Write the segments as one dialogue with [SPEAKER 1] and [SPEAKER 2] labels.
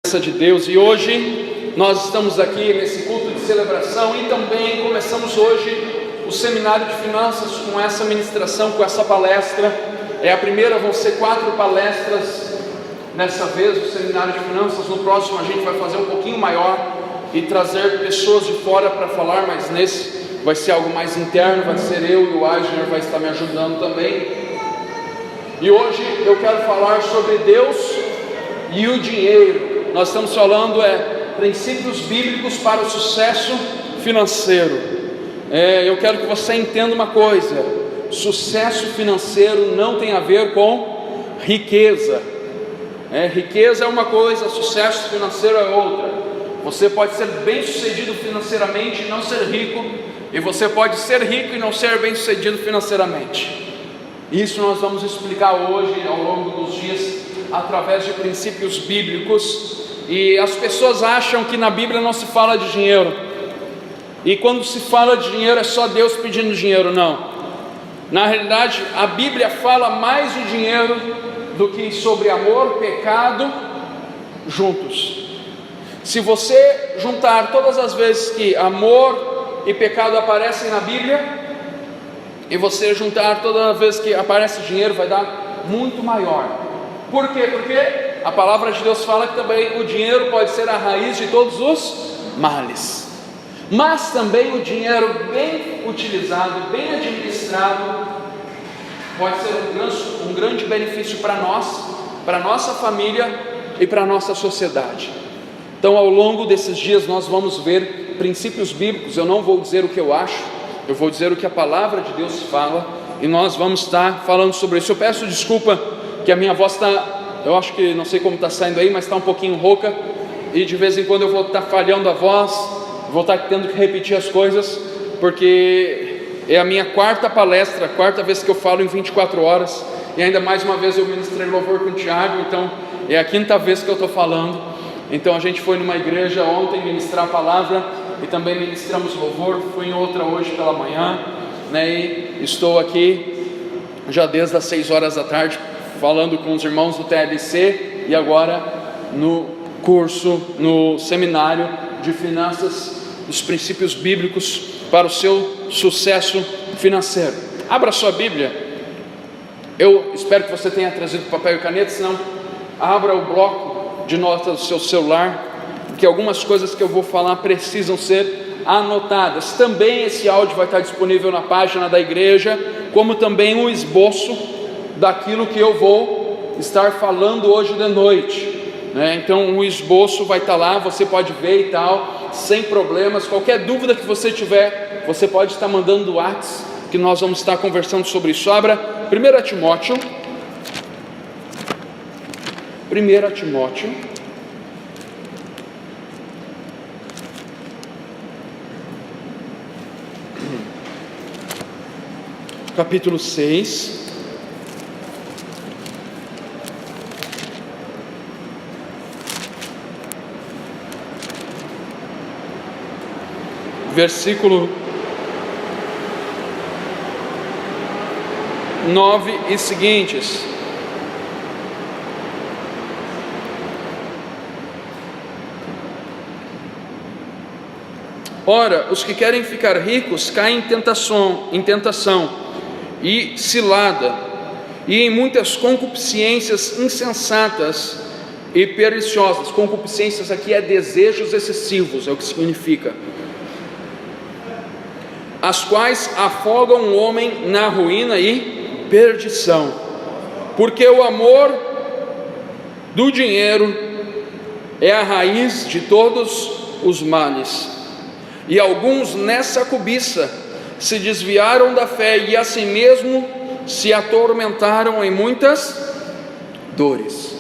[SPEAKER 1] De Deus, e hoje nós estamos aqui nesse culto de celebração e também começamos hoje o seminário de finanças com essa ministração, com essa palestra. É a primeira, vão ser 4 palestras nessa vez, o seminário de finanças. No próximo a gente vai fazer um pouquinho maior e trazer pessoas de fora para falar, mas nesse vai ser algo mais interno, vai ser eu e o Aisner vai estar me ajudando também. E hoje eu quero falar sobre Deus e o dinheiro. Nós estamos falando princípios bíblicos para o sucesso financeiro. Eu quero que você entenda uma coisa: sucesso financeiro não tem a ver com riqueza. Riqueza é uma coisa, sucesso financeiro é outra. Você pode ser bem sucedido financeiramente e não ser rico, e você pode ser rico e não ser bem sucedido financeiramente. Isso nós vamos explicar hoje ao longo dos dias, através de princípios bíblicos. E as pessoas acham que na Bíblia não se fala de dinheiro, e quando se fala de dinheiro é só Deus pedindo dinheiro. Não, na realidade a Bíblia fala mais de dinheiro do que sobre amor, pecado juntos. Se você juntar todas as vezes que amor e pecado aparecem na Bíblia, e você juntar toda vez que aparece dinheiro, vai dar muito maior. Por quê? Porque a palavra de Deus fala que também o dinheiro pode ser a raiz de todos os males. Mas também o dinheiro bem utilizado, bem administrado, pode ser um grande benefício para nós, para a nossa família e para a nossa sociedade. Então, ao longo desses dias nós vamos ver princípios bíblicos. Eu não vou dizer o que eu acho, eu vou dizer o que a palavra de Deus fala, e nós vamos estar falando sobre isso. Eu peço desculpa que a minha voz está... Eu acho que, não sei como está saindo aí, mas está um pouquinho rouca, e de vez em quando eu vou estar falhando a voz, vou estar tendo que repetir as coisas, porque é a minha quarta palestra, quarta vez que eu falo em 24 horas, e ainda mais uma vez eu ministrei louvor com o Tiago, então é a quinta vez que eu estou falando. Então a gente foi numa igreja ontem ministrar a palavra, e também ministramos louvor, fui em outra hoje pela manhã, e estou aqui já desde as 6 horas da tarde, falando com os irmãos do TLC, e agora no curso, no seminário de finanças, os princípios bíblicos para o seu sucesso financeiro. Abra sua Bíblia. Eu espero que você tenha trazido papel e caneta, senão abra o bloco de notas do seu celular, porque algumas coisas que eu vou falar precisam ser anotadas. Também esse áudio vai estar disponível na página da igreja, como também um esboço daquilo que eu vou estar falando hoje de noite, Então o esboço vai estar lá, você pode ver e tal, sem problemas. Qualquer dúvida que você tiver, você pode estar mandando no WhatsApp, que nós vamos estar conversando sobre isso. Abra 1 Timóteo, capítulo 6, versículo 9 e seguintes. Ora, os que querem ficar ricos caem em tentação e cilada, e em muitas concupiscências insensatas e perniciosas. Concupiscências aqui é desejos excessivos, é o que significa, as quais afogam o homem na ruína e perdição. Porque o amor do dinheiro é a raiz de todos os males, e alguns nessa cobiça se desviaram da fé e assim mesmo se atormentaram em muitas dores.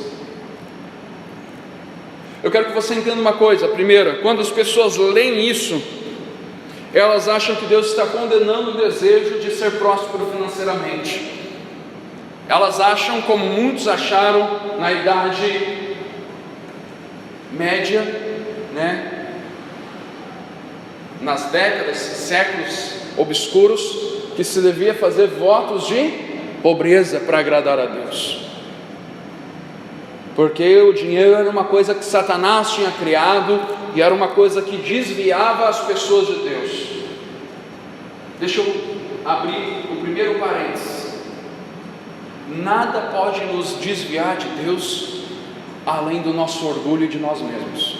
[SPEAKER 1] Eu quero que você entenda uma coisa. Primeiro, quando as pessoas leem isso, elas acham que Deus está condenando o desejo de ser próspero financeiramente. Elas acham, como muitos acharam na idade média, nas décadas, séculos obscuros, que se devia fazer votos de pobreza para agradar a Deus. porque o dinheiro era uma coisa que Satanás tinha criado e era uma coisa que desviava as pessoas de Deus. Deixa eu abrir o primeiro parênteses. Nada pode nos desviar de Deus além do nosso orgulho e de nós mesmos.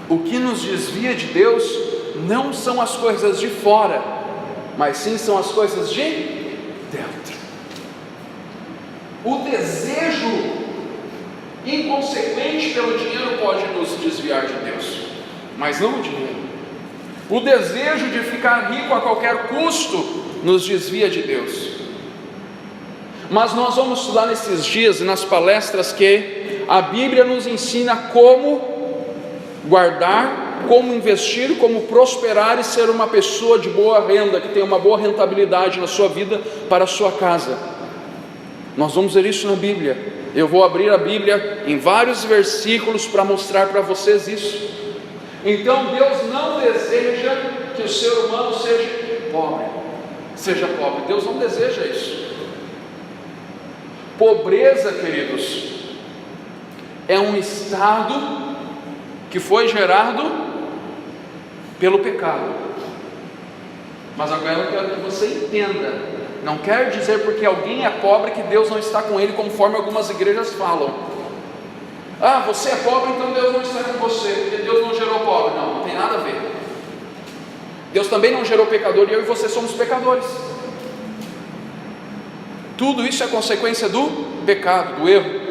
[SPEAKER 1] O que nos desvia de Deus não são as coisas de fora, mas sim são as coisas de dentro. O desejo inconsequente pelo dinheiro pode nos desviar de Deus, mas não o dinheiro. O desejo de ficar rico a qualquer custo nos desvia de Deus. Mas nós vamos estudar nesses dias e nas palestras que a Bíblia nos ensina como guardar, como investir, como prosperar e ser uma pessoa de boa renda, que tem uma boa rentabilidade na sua vida para a sua casa. Nós vamos ver isso na Bíblia. Eu vou abrir a Bíblia em vários versículos para mostrar para vocês isso. Então Deus não deseja que o ser humano seja pobre. Deus não deseja isso. Pobreza, queridos, é um estado que foi gerado pelo pecado. Mas agora eu quero que você entenda, não quer dizer porque alguém é pobre que Deus não está com ele, conforme algumas igrejas falam. Ah, você é pobre, então Deus não está com você, porque Deus não gerou pobre. Não tem nada a ver. Deus também não gerou pecador, e eu e você somos pecadores. Tudo isso é consequência do pecado, do erro.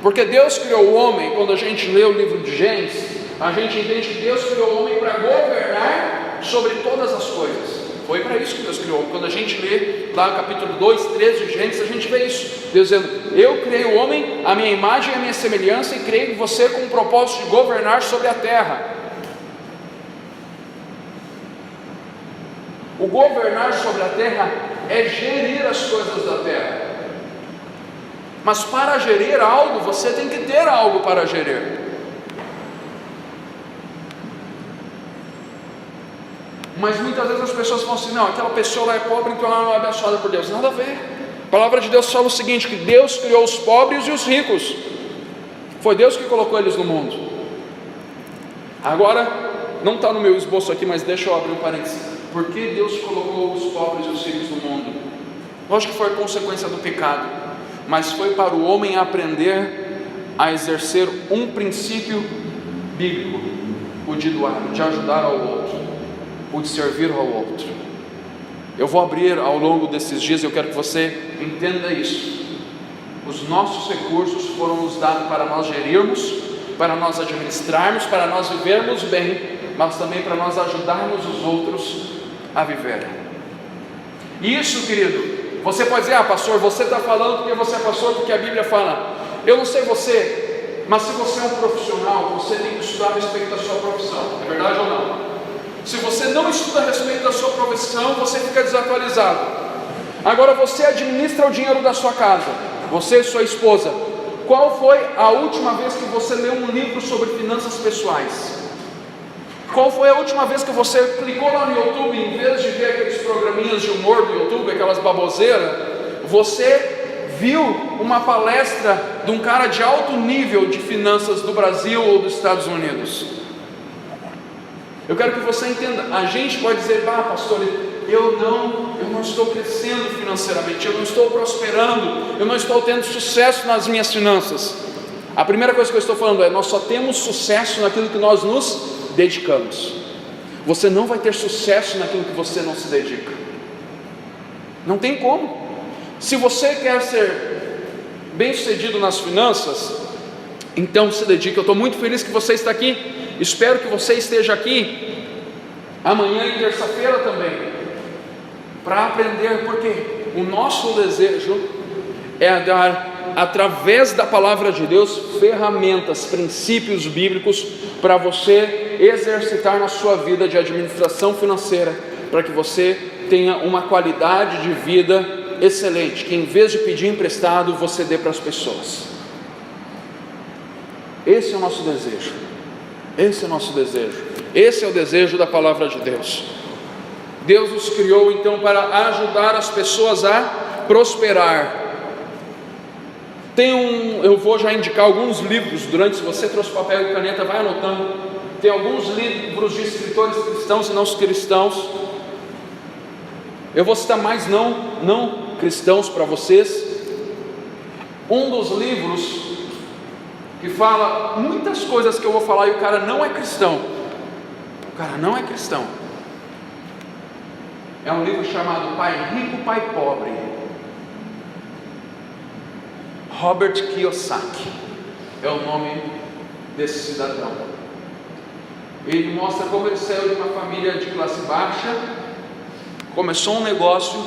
[SPEAKER 1] Porque Deus criou o homem. Quando a gente lê o livro de Gênesis, a gente entende que Deus criou o homem para governar sobre todas as coisas. Foi para isso que Deus criou. Quando a gente lê lá capítulo 2, 13 de Gênesis, a gente vê isso. Deus dizendo: eu criei o homem, a minha imagem e a minha semelhança, e criei você com o propósito de governar sobre a terra. O governar sobre a terra é gerir as coisas da terra. Mas para gerir algo, você tem que ter algo para gerir. Mas muitas vezes as pessoas falam assim: não, aquela pessoa lá é pobre, então ela não é abençoada por Deus. Nada a ver. A palavra de Deus fala o seguinte: que Deus criou os pobres e os ricos. Foi Deus que colocou eles no mundo. Agora, não está no meu esboço aqui, mas deixa eu abrir um parênteses. Por que Deus colocou os pobres e os ricos no mundo? Lógico que foi consequência do pecado, mas foi para o homem aprender a exercer um princípio bíblico: o de doar, de ajudar ao outro, o de servir ao outro. Eu vou abrir ao longo desses dias, eu quero que você entenda isso. Os nossos recursos foram nos dados para nós gerirmos, para nós administrarmos, para nós vivermos bem, mas também para nós ajudarmos os outros a viver. Isso, querido, você pode dizer: ah, pastor, você está falando porque você é pastor, porque a Bíblia fala. Eu não sei você, mas se você é um profissional, você tem que estudar a respeito da sua profissão. É verdade ou não? Se você não estuda a respeito da sua profissão, você fica desatualizado. Agora você administra o dinheiro da sua casa, você e sua esposa. Qual foi a última vez que você leu um livro sobre finanças pessoais? Qual foi a última vez que você clicou lá no YouTube, em vez de ver aqueles programinhas de humor do YouTube, aquelas baboseiras, você viu uma palestra de um cara de alto nível de finanças do Brasil ou dos Estados Unidos? Eu quero que você entenda. A gente pode dizer: ah, pastor, eu não estou crescendo financeiramente, eu não estou prosperando, eu não estou tendo sucesso nas minhas finanças. A primeira coisa que eu estou falando é: nós só temos sucesso naquilo que nós nos dedicamos. Você não vai ter sucesso naquilo que você não se dedica. Não tem como. Se você quer ser bem sucedido nas finanças, então se dedique. Eu estou muito feliz que você está aqui. Espero que você esteja aqui amanhã e terça-feira também, para aprender, porque o nosso desejo é dar, através da palavra de Deus, ferramentas, princípios bíblicos para você exercitar na sua vida de administração financeira, para que você tenha uma qualidade de vida excelente, que em vez de pedir emprestado, você dê para as pessoas. Esse é o nosso desejo. Esse é o nosso desejo. Esse é o desejo da palavra de Deus. Deus nos criou então para ajudar as pessoas a prosperar. Eu vou já indicar alguns livros se você trouxe papel e caneta, vai anotando. Tem alguns livros de escritores cristãos e não cristãos. Eu vou citar mais não cristãos para vocês. Um dos livros que fala muitas coisas que eu vou falar e o cara não é cristão. É um livro chamado Pai Rico, Pai Pobre, Robert Kiyosaki é o nome desse cidadão. Ele mostra como ele saiu de uma família de classe baixa, começou um negócio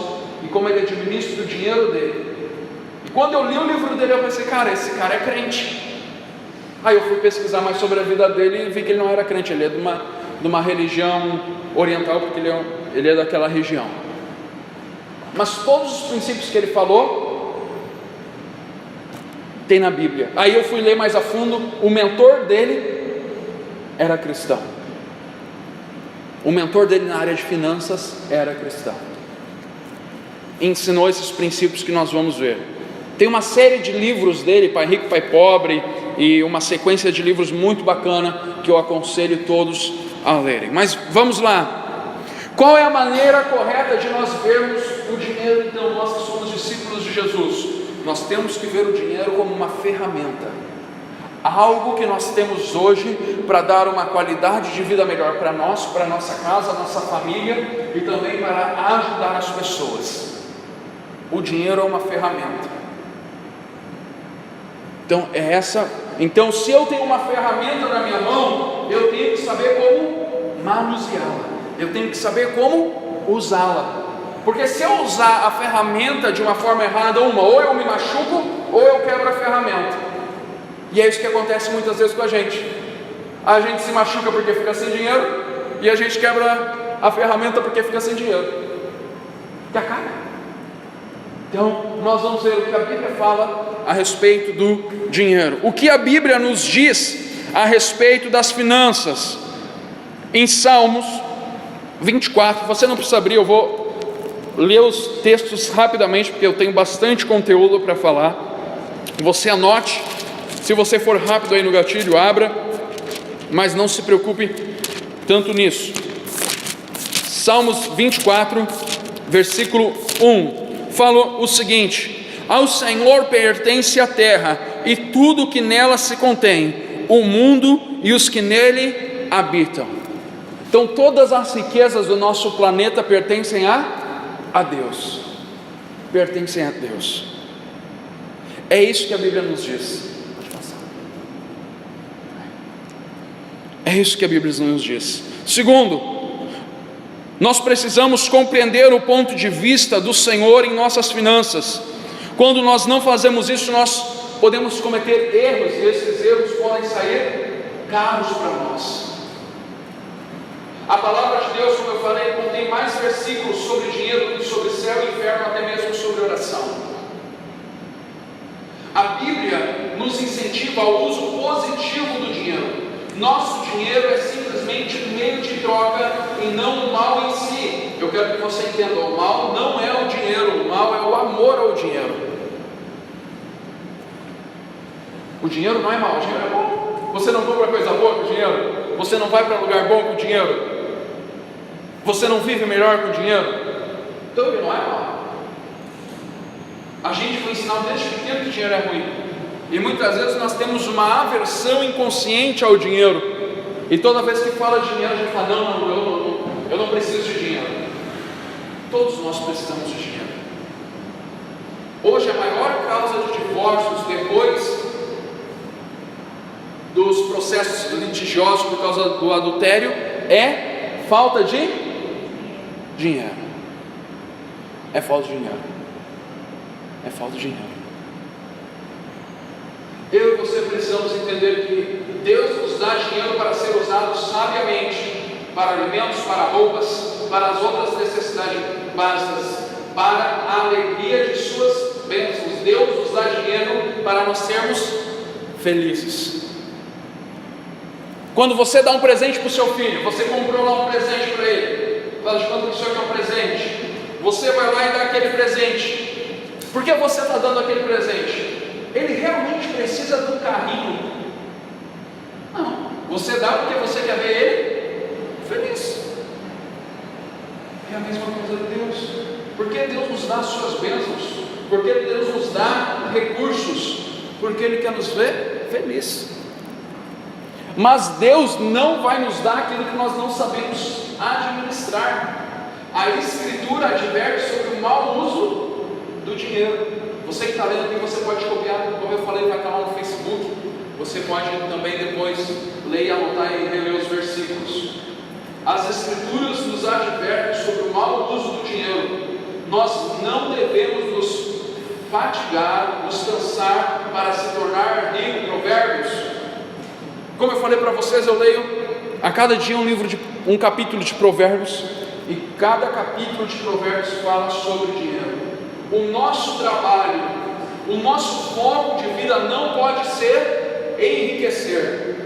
[SPEAKER 1] e como ele administra o dinheiro dele. E quando eu li o livro dele, eu pensei, cara, esse cara é crente. Aí eu fui pesquisar mais sobre a vida dele e vi que ele não era crente, ele é de uma religião oriental, porque ele é daquela região. Mas todos os princípios que ele falou tem na Bíblia. Aí eu fui ler mais a fundo. O mentor dele era cristão. O mentor dele na área de finanças era cristão. Ensinou esses princípios que nós vamos ver. Tem uma série de livros dele, Pai Rico, Pai Pobre, e uma sequência de livros muito bacana que eu aconselho todos a lerem. Mas vamos lá. Qual é a maneira correta de nós vermos o dinheiro? Então, nós que somos discípulos de Jesus, nós temos que ver o dinheiro como uma ferramenta, algo que nós temos hoje para dar uma qualidade de vida melhor para nós, para nossa casa, nossa família e também para ajudar as pessoas. O dinheiro é uma ferramenta. Então, se eu tenho uma ferramenta na minha mão, eu tenho que saber como manuseá-la, eu tenho que saber como usá-la. Porque se eu usar a ferramenta de uma forma errada, ou eu me machuco, ou eu quebro a ferramenta. E é isso que acontece muitas vezes com a gente. A gente se machuca porque fica sem dinheiro, e a gente quebra a ferramenta porque fica sem dinheiro. E acaba. Então, nós vamos ver o que a Bíblia fala a respeito do dinheiro. O que a Bíblia nos diz a respeito das finanças? Em Salmos 24, você não precisa abrir, eu vou ler os textos rapidamente, porque eu tenho bastante conteúdo para falar. Você anote, se você for rápido aí no gatilho, abra, mas não se preocupe tanto nisso. Salmos 24, versículo 1, fala o seguinte: ao Senhor pertence a terra e tudo que nela se contém, o mundo e os que nele habitam. Então todas as riquezas do nosso planeta pertencem a Deus, pertencem a Deus. É isso que a Bíblia nos diz. Pode passar. É isso que a Bíblia nos diz. Segundo, nós precisamos compreender o ponto de vista do Senhor em nossas finanças. Quando nós não fazemos isso, nós podemos cometer erros, e esses erros podem sair caros para nós. A palavra de Deus, como eu falei, contém mais versículos sobre dinheiro do que sobre céu e inferno, até mesmo sobre oração. A Bíblia nos incentiva ao uso positivo do dinheiro. Nosso dinheiro é simplesmente um meio de troca e não o mal em si. Eu quero que você entenda, o mal não é o dinheiro, o mal é o amor ao dinheiro. O dinheiro não é mal, o dinheiro é bom. Você não compra coisa boa com o dinheiro? Você não vai para lugar bom com o dinheiro? Você não vive melhor com o dinheiro? Então ele não é mal. A gente foi ensinado desde pequeno que o dinheiro é ruim. E muitas vezes nós temos uma aversão inconsciente ao dinheiro. E toda vez que fala de dinheiro, a gente fala, eu não preciso de dinheiro. Todos nós precisamos de dinheiro. Hoje a maior causa de divórcios depois dos processos litigiosos por causa do adultério é falta de dinheiro. É falta de dinheiro. É falta de dinheiro. Eu e você precisamos entender que Deus nos dá dinheiro para ser usado sabiamente, para alimentos, para roupas, para as outras necessidades básicas, para a alegria de suas bênçãos. Deus nos dá dinheiro para nós sermos felizes. Quando você dá um presente para o seu filho, você comprou lá um presente para ele, fala de quanto que o senhor quer um presente, você vai lá e dá aquele presente. Por que você está dando aquele presente? ele realmente precisa do carrinho? Não, você dá porque você quer ver ele feliz. É a mesma coisa de Deus. Porque Deus nos dá as suas bênçãos, porque Deus nos dá recursos, porque Ele quer nos ver feliz. Mas Deus não vai nos dar aquilo que nós não sabemos administrar. A Escritura adverte sobre o mau uso do dinheiro. Você que está lendo aqui, você pode copiar, como eu falei, vai estar lá no Facebook. Você pode também depois ler e anotar e reler os versículos. As Escrituras nos advertem sobre o mau uso do dinheiro. Nós não devemos nos fatigar, nos cansar para se tornar rico. Provérbios, como eu falei para vocês, eu leio a cada dia um capítulo de Provérbios, e cada capítulo de Provérbios fala sobre dinheiro. O nosso trabalho, o nosso foco de vida não pode ser enriquecer,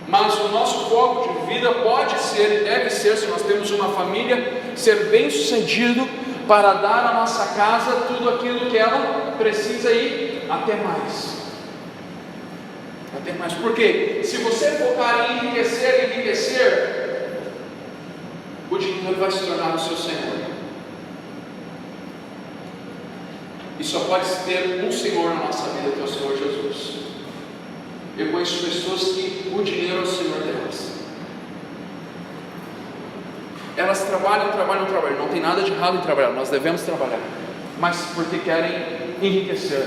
[SPEAKER 1] mas o nosso foco de vida pode ser, deve ser, se nós temos uma família, ser bem sucedido para dar à nossa casa tudo aquilo que ela precisa e até mais. Até mais. Porque se você focar em enriquecer, o dinheiro vai se tornar o seu Senhor. E só pode ter um Senhor na nossa vida, que é o Senhor Jesus. Eu conheço pessoas que o dinheiro é o Senhor delas. Elas trabalham, não tem nada de errado em trabalhar, nós devemos trabalhar, mas porque querem enriquecer.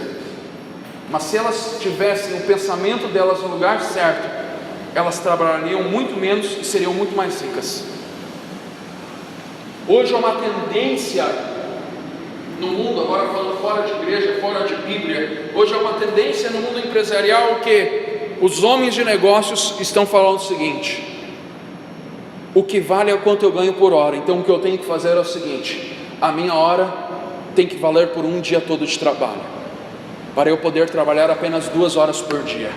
[SPEAKER 1] Mas se elas tivessem o pensamento delas no lugar certo, elas trabalhariam muito menos e seriam muito mais ricas. Hoje é uma tendência no mundo, agora falando fora de igreja, fora de Bíblia, hoje é uma tendência no mundo empresarial que os homens de negócios estão falando o seguinte: o que vale é o quanto eu ganho por hora, então o que eu tenho que fazer é o seguinte: a minha hora tem que valer por um dia todo de trabalho, para eu poder trabalhar apenas 2 horas por dia.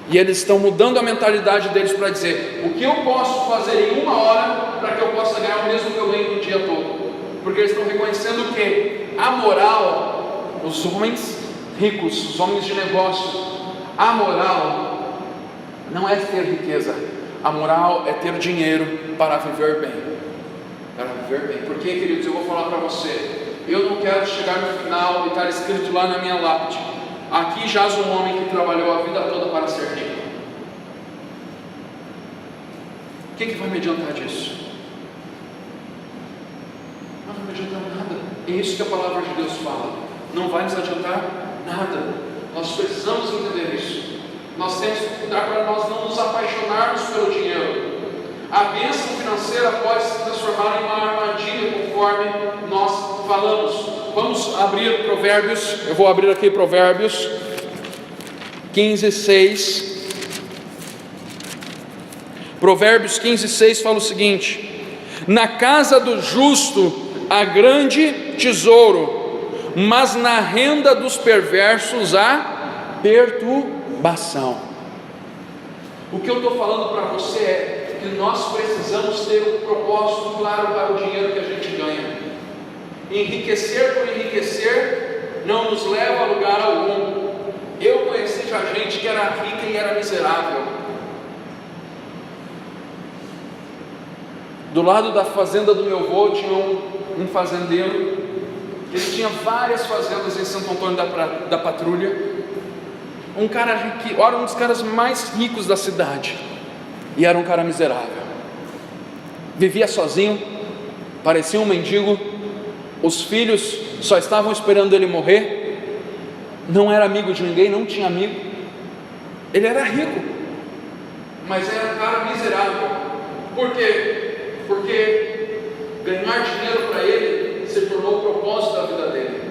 [SPEAKER 1] E eles estão mudando a mentalidade deles para dizer: o que eu posso fazer em 1 hora para que eu possa ganhar o mesmo que eu ganho no dia todo? Porque eles estão reconhecendo que a moral, os homens ricos, os homens de negócio, a moral não é ter riqueza, a moral é ter dinheiro para viver bem. Para viver bem. Porque, queridos, eu vou falar para você, eu não quero chegar no final e estar escrito lá na minha lápide: aqui jaz um homem que trabalhou a vida toda para ser rico. O que vai me adiantar disso? Não vai me adiantar nada. É isso que a palavra de Deus fala. Não vai nos adiantar nada. Nós precisamos entender isso. Nós temos que cuidar para nós não nos apaixonarmos pelo dinheiro. A bênção financeira pode se transformar em uma armadilha, conforme nós falamos. Vamos abrir Provérbios. Eu vou abrir aqui Provérbios 15:6. Provérbios 15:6 fala o seguinte: na casa do justo há grande tesouro, mas na renda dos perversos há perturbação. O que eu estou falando para você é que nós precisamos ter um propósito claro para o dinheiro que a gente ganha. Enriquecer por enriquecer não nos leva a lugar algum. Eu conheci já gente que era rica e era miserável. Do lado da fazenda do meu avô tinha um fazendeiro. Ele tinha várias fazendas em Santo Antônio da Patrulha. Um cara rico, era um dos caras mais ricos da cidade, e era um cara miserável. Vivia sozinho, parecia um mendigo. Os filhos só estavam esperando ele morrer. Não era amigo de ninguém, não tinha amigo. Ele era rico, mas era um cara miserável. Por quê? Porque ganhar dinheiro para ele se tornou o propósito da vida dele.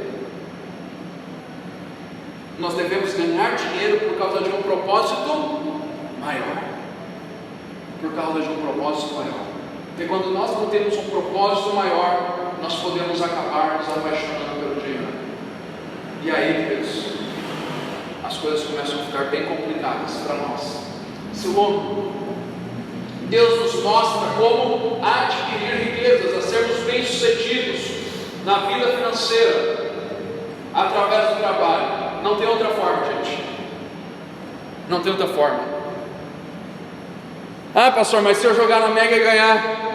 [SPEAKER 1] Nós devemos ganhar dinheiro por causa de um propósito maior. Por causa de um propósito maior. Porque quando nós não temos um propósito maior, nós podemos acabar nos apaixonando pelo dinheiro. E aí, queridos, as coisas começam a ficar bem complicadas para nós. Segundo, Deus nos mostra como adquirir riquezas, a sermos bem-sucedidos na vida financeira. através do trabalho. Não tem outra forma, gente. Não tem outra forma. Ah, pastor, mas se eu jogar na Mega e ganhar?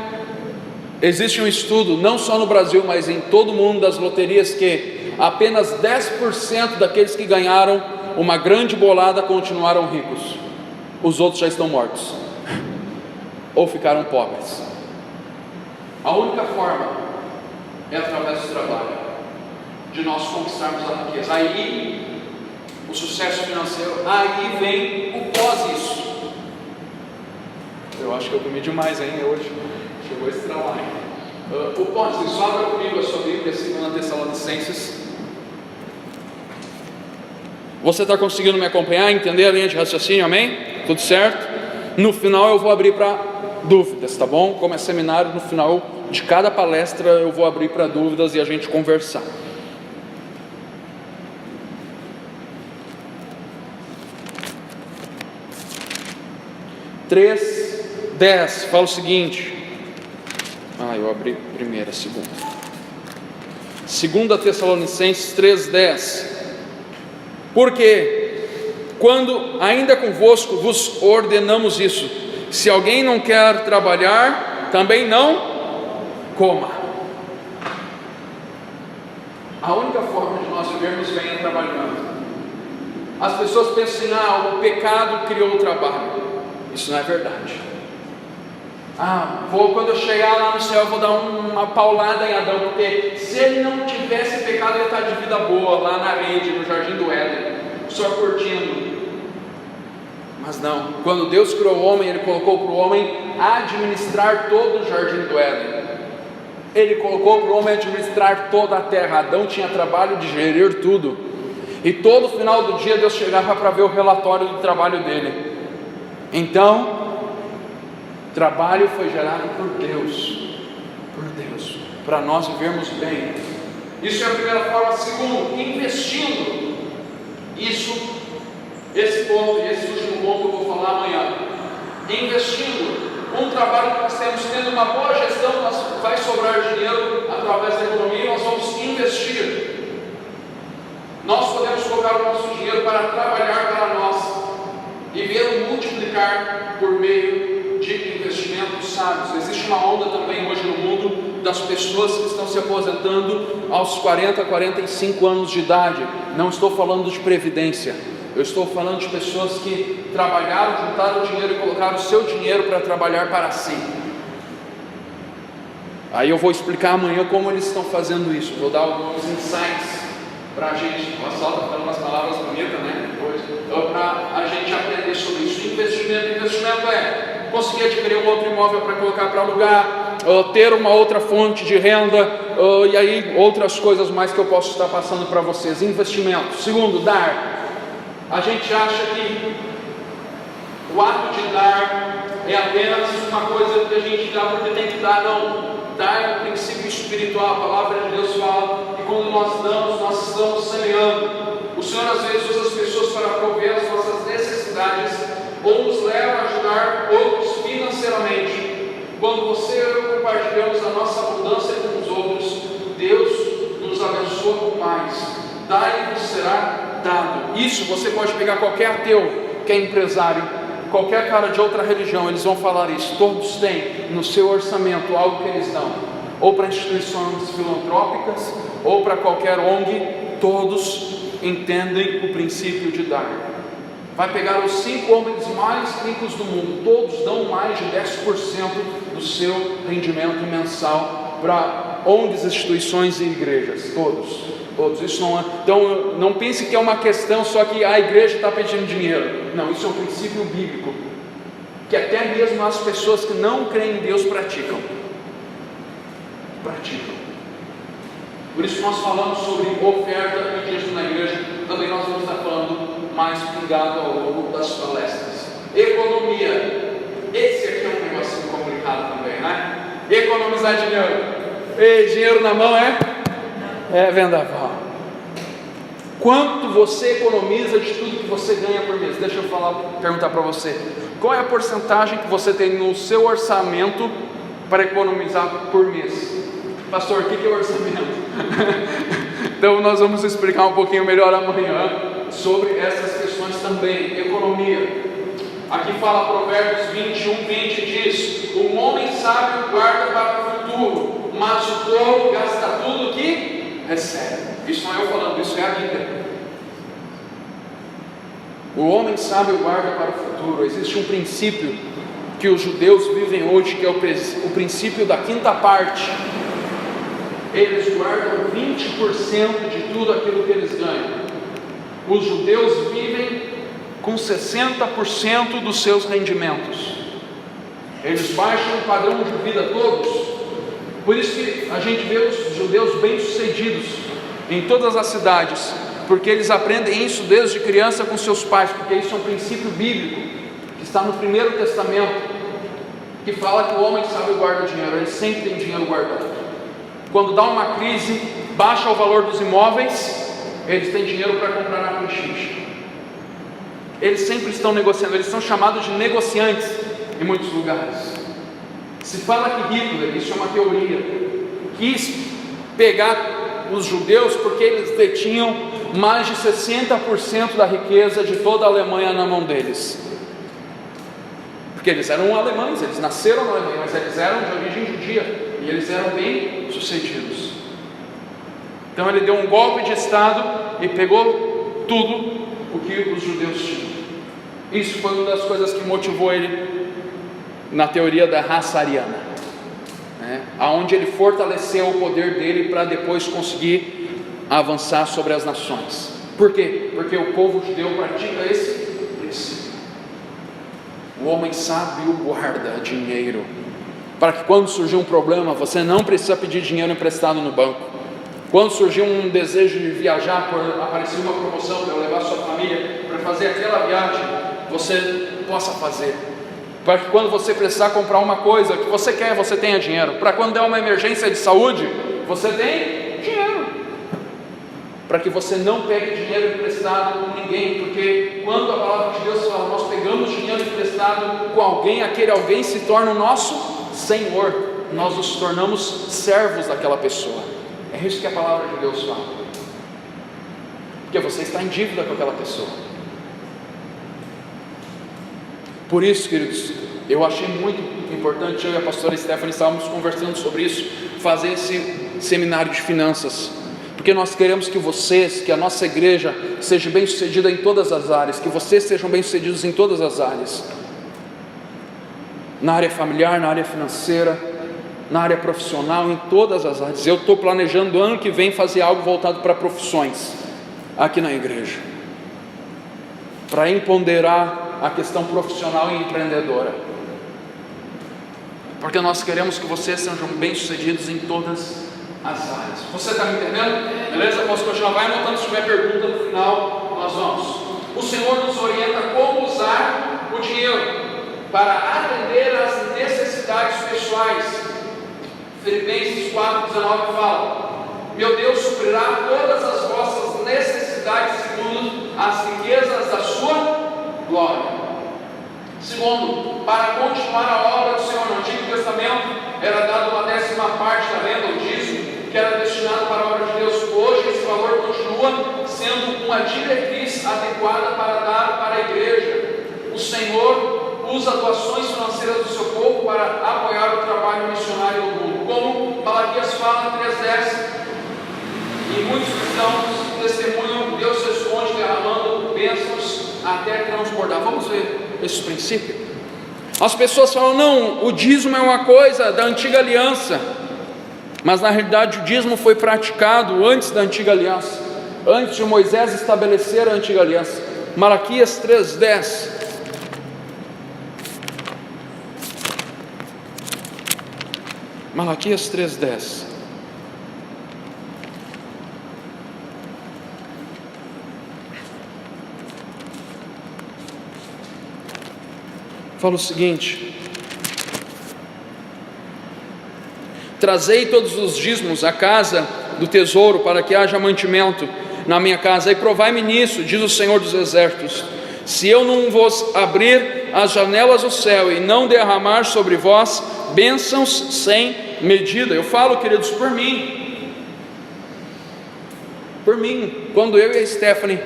[SPEAKER 1] Existe um estudo, não só no Brasil, mas em todo o mundo, das loterias, que apenas 10% daqueles que ganharam uma grande bolada continuaram ricos. Os outros já estão mortos ou ficaram pobres. A única forma é através do trabalho, de nós conquistarmos a riqueza. Aí o sucesso financeiro, aí vem o pós isso. Eu acho que eu comi demais ainda hoje. Chegou esse trabalho. O pós isso, abra comigo a sua Bíblia, 2 Tessalonicenses. Você está conseguindo me acompanhar, entender a linha de raciocínio, amém? Tudo certo? No final eu vou abrir para dúvidas, tá bom? Como é seminário, no final de cada palestra eu vou abrir para dúvidas e a gente conversar. Três 10, fala o seguinte. Eu abri primeira, segunda. 2 Tessalonicenses 3:10. Porque quando ainda convosco vos ordenamos isso, se alguém não quer trabalhar, também não coma. A única forma de nós vivermos bem é trabalhando. As pessoas pensam assim, o pecado criou o trabalho. Isso não é verdade. Quando eu chegar lá no céu, eu vou dar uma paulada em Adão, porque se ele não tivesse pecado, ele ia estar de vida boa, lá na rede, no jardim do Éden, só curtindo. Mas não, quando Deus criou o homem, Ele colocou para o homem administrar todo o jardim do Éden. Ele colocou para o homem administrar toda a terra. Adão tinha trabalho de gerir tudo, e todo final do dia Deus chegava para ver o relatório do trabalho dele. Então, trabalho foi gerado por Deus, para nós vivermos bem. Isso é a primeira forma. Segundo, investindo. Esse ponto e esse último ponto eu vou falar amanhã. Investindo. Um trabalho que nós temos, tendo uma boa gestão, vai sobrar dinheiro através da economia, nós vamos investir. Nós podemos colocar o nosso dinheiro para trabalhar para nós e vê-lo multiplicar por meio de investimentos sábios. Existe uma onda também hoje no mundo das pessoas que estão se aposentando aos 40, 45 anos de idade. Não estou falando de previdência, eu estou falando de pessoas que trabalharam, juntaram dinheiro e colocaram o seu dinheiro para trabalhar para si. Aí eu vou explicar amanhã como eles estão fazendo isso. Vou dar alguns insights para a gente. O Sal está falando umas palavras bonitas, né? Depois, para a gente aprender sobre isso. Investimento é conseguir adquirir um outro imóvel para colocar para alugar, ter uma outra fonte de renda, e aí outras coisas mais que eu posso estar passando para vocês. Investimento. Segundo, dar. A gente acha que o ato de dar é apenas uma coisa que a gente dá porque tem que dar. Não. Dar é um princípio espiritual. A palavra de Deus fala que quando nós damos, nós estamos semeando. O Senhor às vezes usa as pessoas para prover as nossas necessidades, ou nos leva a ajudar outros financeiramente. Quando você e eu compartilhamos a nossa abundância com os outros, Deus nos abençoa com mais. Dai-vos será dado. Isso você pode pegar qualquer ateu que é empresário, qualquer cara de outra religião, eles vão falar isso. Todos têm no seu orçamento algo que eles dão, ou para instituições filantrópicas, ou para qualquer ONG. Todos entendem o princípio de dar. Vai pegar os 5 homens mais ricos do mundo, todos dão mais de 10% do seu rendimento mensal para ONGs, instituições e igrejas. Todos. Isso não é. Então não pense que é uma questão só que a igreja está pedindo dinheiro. Não, isso é um princípio bíblico que até mesmo as pessoas que não creem em Deus praticam. Por isso nós falamos sobre oferta e dízimo na igreja. Também nós vamos estar falando mais pingado ao longo das palestras. Economia. Esse aqui é um negocinho complicado também, né? Economizar dinheiro. Dinheiro na mão é vendaval. Quanto você economiza de tudo que você ganha por mês? Deixa eu perguntar para você. Qual é a porcentagem que você tem no seu orçamento para economizar por mês? Pastor, o que é orçamento? Então nós vamos explicar um pouquinho melhor amanhã sobre essas questões também. Economia. Aqui fala Provérbios 21:20, diz: o homem sábio guarda para o futuro, mas o tolo gasta tudo que recebe. Isso não é eu falando, isso é a Bíblia. O homem sábio guarda para o futuro. Existe um princípio que os judeus vivem hoje, que é o princípio da quinta parte. Eles guardam 20% de tudo aquilo que eles ganham. Os judeus vivem com 60% dos seus rendimentos. Eles baixam o padrão de vida todos. Por isso que a gente vê os judeus bem-sucedidos em todas as cidades, porque eles aprendem isso desde criança com seus pais, porque isso é um princípio bíblico que está no Primeiro Testamento, que fala que o homem sábio guarda dinheiro. Ele sempre tem dinheiro guardado. Quando dá uma crise, baixa o valor dos imóveis, eles têm dinheiro para comprar na Pichincha. Eles sempre estão negociando, eles são chamados de negociantes em muitos lugares. Se fala que Hitler, isso é uma teoria, quis pegar os judeus porque eles detinham mais de 60% da riqueza de toda a Alemanha na mão deles. Porque eles eram alemães, eles nasceram na Alemanha, mas eles eram de origem judia e eles eram bem sucedidos. Então ele deu um golpe de estado e pegou tudo o que os judeus tinham. Isso foi uma das coisas que motivou ele na teoria da raça ariana, aonde ele fortaleceu o poder dele para depois conseguir avançar sobre as nações. Por quê? Porque o povo judeu pratica esse princípio. O homem sábio guarda dinheiro, para que quando surgir um problema, você não precisa pedir dinheiro emprestado no banco. Quando surgir um desejo de viajar, aparecer uma promoção para levar sua família para fazer aquela viagem, você possa fazer. Para que quando você precisar comprar uma coisa que você quer, você tenha dinheiro. Para quando der uma emergência de saúde, você tem dinheiro. Para que você não pegue dinheiro emprestado com ninguém, porque quando a palavra de Deus fala, nós pegamos dinheiro emprestado com alguém, aquele alguém se torna o nosso Senhor. Nós nos tornamos servos daquela pessoa. É isso que a palavra de Deus fala. Porque você está em dívida com aquela pessoa. Por isso, queridos, eu achei muito importante, eu e a pastora Stephanie estávamos conversando sobre isso, fazer esse seminário de finanças, porque nós queremos que vocês, que a nossa igreja seja bem sucedida em todas as áreas, que vocês sejam bem sucedidos em todas as áreas, na área familiar, na área financeira, na área profissional, em todas as áreas. Eu estou planejando ano que vem fazer algo voltado para profissões aqui na igreja, para empoderar a questão profissional e empreendedora, porque nós queremos que vocês sejam bem-sucedidos em todas as áreas. Você está me entendendo? Beleza? Posso continuar? Vai anotando, se tiver pergunta no final, nós vamos. O Senhor nos orienta como usar o dinheiro para atender às necessidades pessoais. Filipenses 4,19 fala: meu Deus suprirá todas as vossas necessidades segundo as riquezas da sua glória. Segundo, para continuar a obra do Senhor. No Antigo Testamento era dado uma 10ª parte da renda, o dízimo, que era destinado para a obra de Deus. Hoje esse valor continua sendo uma diretriz adequada para dar para a igreja. O Senhor usa doações financeiras do seu povo para apoiar o trabalho missionário no mundo, como Malaquias fala 3:10. E muitos cristãos testemunham, Deus responde derramando bênçãos até transbordar. Vamos ver esse princípio. As pessoas falam, não, o dízimo é uma coisa da antiga aliança, mas na realidade o dízimo foi praticado antes da antiga aliança, antes de Moisés estabelecer a antiga aliança. Malaquias 3:10. Malaquias 3:10. Fala o seguinte: trazei todos os dízimos à casa do tesouro, para que haja mantimento na minha casa, e provai-me nisso, diz o Senhor dos Exércitos, se eu não vos abrir as janelas do céu e não derramar sobre vós bênçãos sem medida. Eu falo, queridos, por mim. por mim. Quando eu e a Stephanie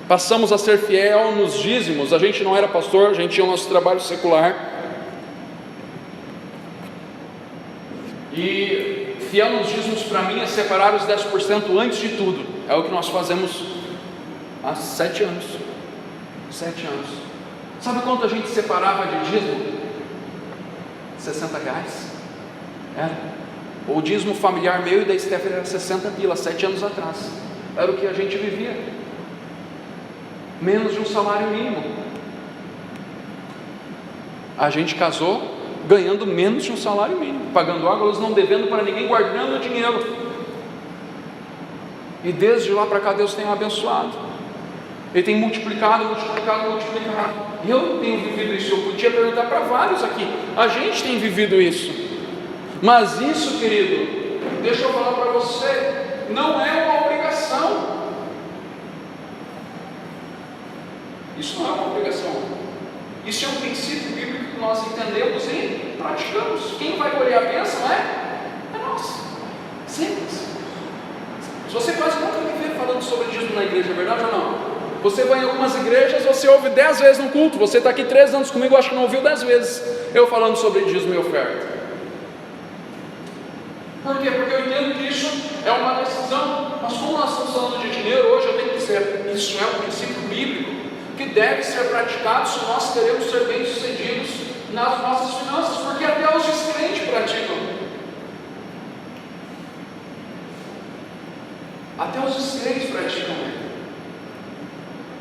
[SPEAKER 1] passamos a ser fiel nos dízimos, a gente não era pastor, a gente tinha o nosso trabalho secular, e fiel nos dízimos para mim é separar os 10% antes de tudo. É o que nós fazemos há 7 anos. 7 anos. Sabe quanto a gente separava de dízimo? R$60. Era. O dízimo familiar meu e da Stephanie era 60 pila, 7 anos atrás. Era o que a gente vivia. Menos de um salário mínimo. A gente casou ganhando menos de um salário mínimo, pagando água, luz, não devendo para ninguém, guardando dinheiro. E desde lá para cá Deus tem abençoado. Ele tem multiplicado. Eu tenho vivido isso. Eu podia perguntar para vários aqui. A gente tem vivido isso. Mas isso, querido, deixa eu falar para você, não é uma obrigação. Isso não é uma obrigação. Isso é um princípio bíblico que nós entendemos e praticamos. Quem vai colher a bênção é nós. Simples. Se você quase nunca me vê falando sobre dízimo na igreja, é verdade ou não? Você vai em algumas igrejas, você ouve 10 vezes no culto. Você está aqui 3 anos comigo, acho que não ouviu 10 vezes eu falando sobre dízimo e oferta. Por quê? Porque eu entendo que isso é uma decisão. Mas como nós estamos falando de dinheiro hoje, eu tenho que dizer, isso é um princípio bíblico que deve ser praticado se nós queremos ser bem-sucedidos nas nossas finanças, porque até os descrentes praticam. Até os descrentes praticam.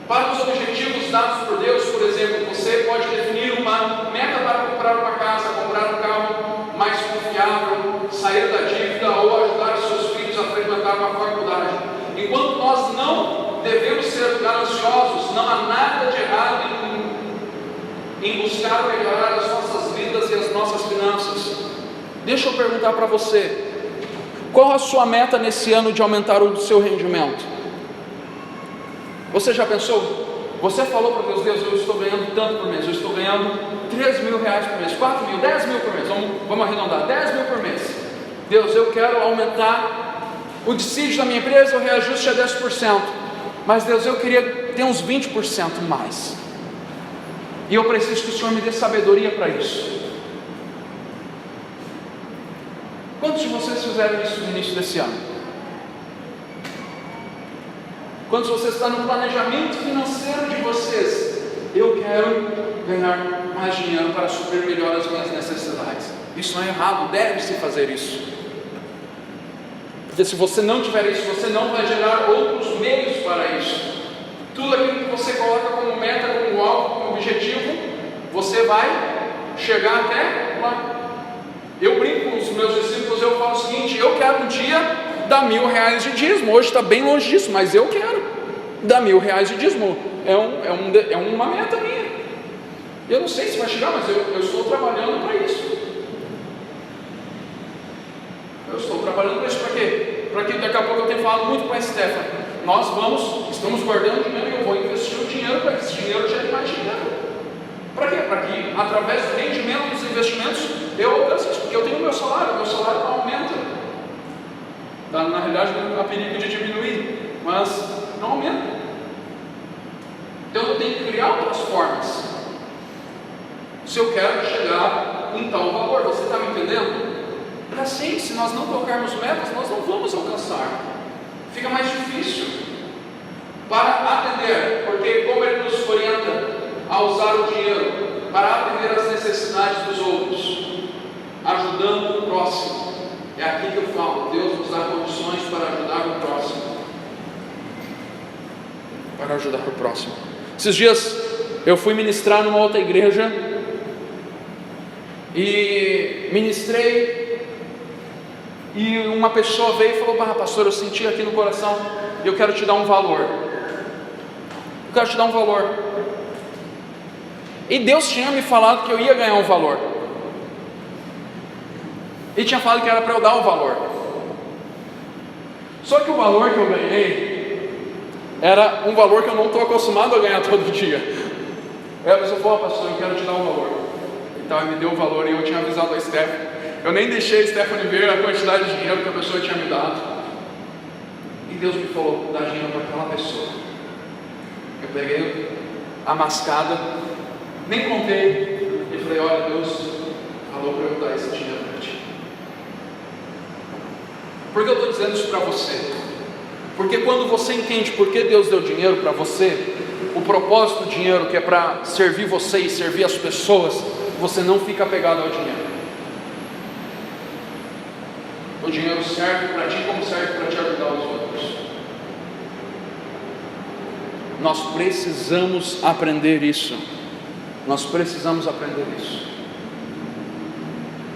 [SPEAKER 1] Para os objetivos dados por Deus, por exemplo, você pode definir uma meta para comprar uma casa, comprar um carro mais confiável, sair da dívida ou ajudar seus filhos a frequentar uma faculdade. Enquanto nós não devemos ser gananciosos, não há nada de errado em buscar melhorar as nossas vidas e as nossas finanças. Deixa eu perguntar para você, qual a sua meta nesse ano de aumentar o seu rendimento? Você já pensou? Você falou para Deus, eu estou ganhando tanto por mês, eu estou ganhando R$3.000 por mês, 4 mil, 10 mil por mês, vamos arredondar, 10 mil por mês. Deus, eu quero aumentar o dissídio da minha empresa, o reajuste é 10%, mas Deus, eu queria ter uns 20% mais, e eu preciso que o Senhor me dê sabedoria para isso. Quantos de vocês fizeram isso no início desse ano? Quando você está no planejamento financeiro de vocês, eu quero ganhar mais dinheiro para suprir melhor as minhas necessidades. Isso não é errado, deve-se fazer isso. Porque se você não tiver isso, você não vai gerar outros meios para isso. Tudo aquilo que você coloca como meta, como alvo, como objetivo, você vai chegar até lá. Eu brinco com os meus discípulos, eu falo o seguinte, eu quero um dia dar R$1.000 de dízimo. Hoje está bem longe disso, mas eu quero dar R$1.000 de dízimo. É uma meta minha. Eu não sei se vai chegar, mas eu estou trabalhando para isso. Eu estou trabalhando para isso. Para quê? Para que daqui a pouco eu tenho falado muito com a Stephanie. Nós estamos guardando dinheiro e eu vou investir o dinheiro para que esse dinheiro gere mais dinheiro. Para quê? Para que através do rendimento dos investimentos eu alcance isso, porque eu tenho o meu salário não aumenta. Na realidade há perigo de diminuir, mas não aumenta. Então eu tenho que criar outras formas. Se eu quero chegar em tal valor, você está me entendendo? É assim, se nós não colocarmos metas, nós não vamos alcançar. Fica mais difícil para atender, porque como ele nos orienta a usar o dinheiro para atender às necessidades dos outros, ajudando o próximo. É aqui que eu falo, Deus nos dá condições para ajudar o próximo. Para ajudar o próximo. Esses dias eu fui ministrar numa outra igreja e ministrei, e uma pessoa veio e falou: pastor, eu senti aqui no coração, eu quero te dar um valor. Eu quero te dar um valor. E Deus tinha me falado que eu ia ganhar um valor. E tinha falado que era para eu dar o valor. Só que o valor que eu ganhei era um valor que eu não estou acostumado a ganhar todo dia. Aí a pessoa falou: pastor, eu quero te dar um valor. Então ele me deu o valor e eu tinha avisado a Stephanie. Eu nem deixei a Stephanie ver a quantidade de dinheiro que a pessoa tinha me dado. E Deus me falou, dá dinheiro para aquela pessoa. Eu peguei a mascada, nem contei, e falei, olha, Deus falou para eu dar esse dinheiro para ti. Por que eu estou dizendo isso para você? Porque quando você entende por que Deus deu dinheiro para você, o propósito do dinheiro, que é para servir você e servir as pessoas, você não fica apegado ao dinheiro. O dinheiro serve para ti como serve para te ajudar os outros. Nós precisamos aprender isso. Nós precisamos aprender isso.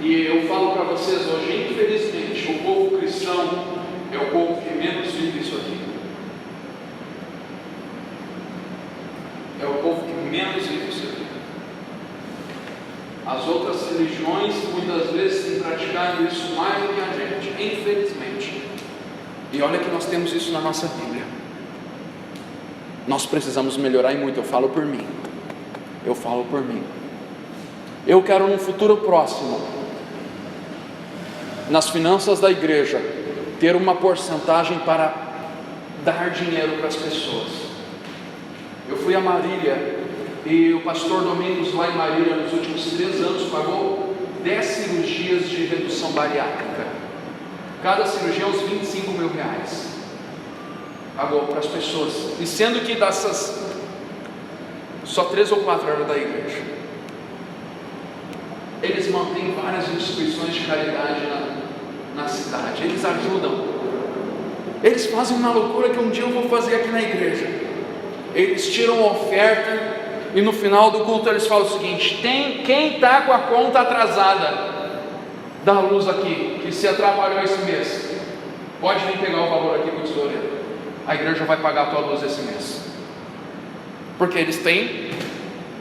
[SPEAKER 1] E eu falo para vocês hoje, infelizmente, o povo cristão é o povo que menos vive isso aqui. É o povo que menos vive isso aqui. As outras religiões muitas vezes têm praticado isso mais do que a gente, infelizmente. E olha que nós temos isso na nossa Bíblia. Nós precisamos melhorar e muito. Eu falo por mim. Eu quero num futuro próximo, nas finanças da igreja, ter uma porcentagem para dar dinheiro para as pessoas. Eu fui a Marília e o pastor Domingos lá em Marília nos últimos 3 anos pagou 10 cirurgias de redução bariátrica. Cada cirurgia é uns 25 mil reais. Pagou para as pessoas. E sendo que dessas, só 3 ou 4 eram da igreja. Eles mantêm várias instituições de caridade na cidade. Eles ajudam. Eles fazem uma loucura que um dia eu vou fazer aqui na igreja. Eles tiram a oferta e no final do culto eles falam o seguinte: quem está com a conta atrasada da luz aqui, que se atrapalhou esse mês, pode vir pegar o valor aqui com o tesoureiro. A igreja vai pagar a tua luz esse mês. Porque eles têm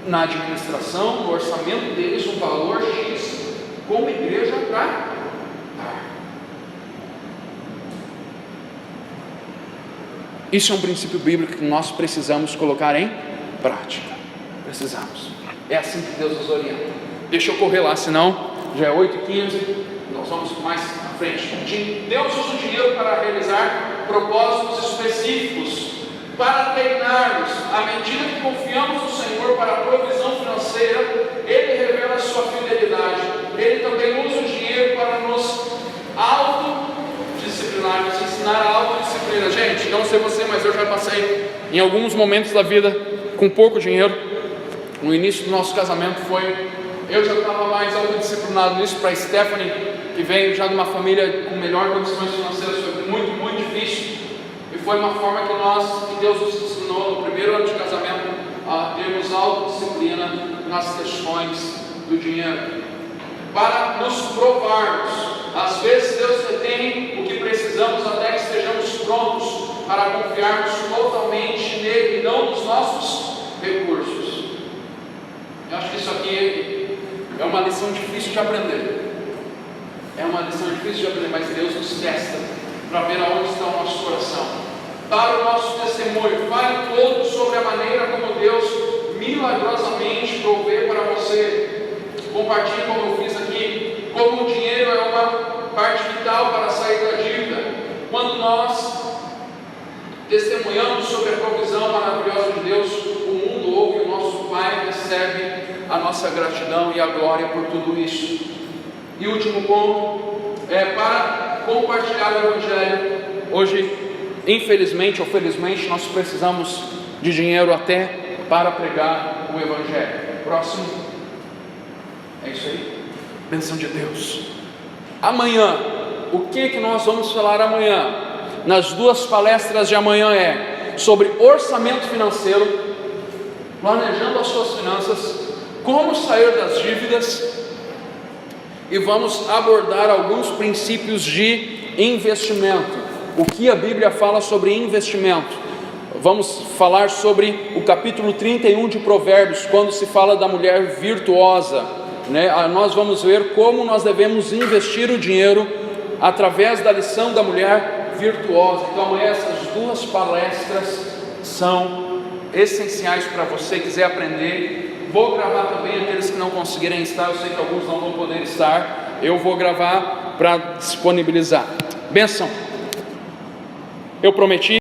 [SPEAKER 1] na administração, no orçamento deles, um valor X como igreja para dar. Isso é um princípio bíblico que nós precisamos colocar em prática. Precisamos. É assim que Deus nos orienta. Deixa eu correr lá, senão já é 8h15, nós vamos mais à frente. Deus usa o dinheiro para realizar propósitos específicos, para treinarmos. À medida que confiamos no Senhor para a provisão financeira, Ele revela a sua fidelidade. Ele também usa o dinheiro para nos autodisciplinar, nos ensinar a autodisciplina. Gente, eu não sei você, mas eu já passei em alguns momentos da vida com pouco dinheiro. No início do nosso casamento eu já estava mais autodisciplinado nisso. Para Stephanie, que veio já de uma família com melhor condições financeiras, foi muito, muito difícil. E foi uma forma que Deus nos ensinou no primeiro ano de casamento a termos autodisciplina nas questões do dinheiro. Para nos provarmos, às vezes Deus detém o que precisamos até que estejamos prontos para confiarmos totalmente nele e não nos nossos recursos. Eu acho que isso aqui é uma lição difícil de aprender. Mas Deus nos testa para ver aonde está o nosso coração. Para o nosso testemunho, fale todo sobre a maneira como Deus milagrosamente provê para você. Compartilhe como eu fiz aqui, como o dinheiro é uma parte vital para sair da dívida. Quando nós testemunhamos sobre a provisão maravilhosa de Deus, o mundo ouve e o nosso Pai recebe a nossa gratidão e a glória por tudo isso. E o último ponto é para compartilhar o Evangelho. Hoje, infelizmente ou felizmente, nós precisamos de dinheiro até para pregar o Evangelho. Próximo. É isso aí. Bênção de Deus. Amanhã, o que nós vamos falar amanhã? Nas 2 palestras de amanhã é sobre orçamento financeiro, planejando as suas finanças, como sair das dívidas, e vamos abordar alguns princípios de investimento. O que a Bíblia fala sobre investimento? Vamos falar sobre o capítulo 31 de Provérbios, quando se fala da mulher virtuosa, né? Nós vamos ver como nós devemos investir o dinheiro através da lição da mulher virtuosa. Então amanhã essas 2 palestras são essenciais para você quiser aprender. Vou gravar também aqueles que não conseguirem estar. Eu sei que alguns não vão poder estar. Eu vou gravar para disponibilizar. Bênção. Eu prometi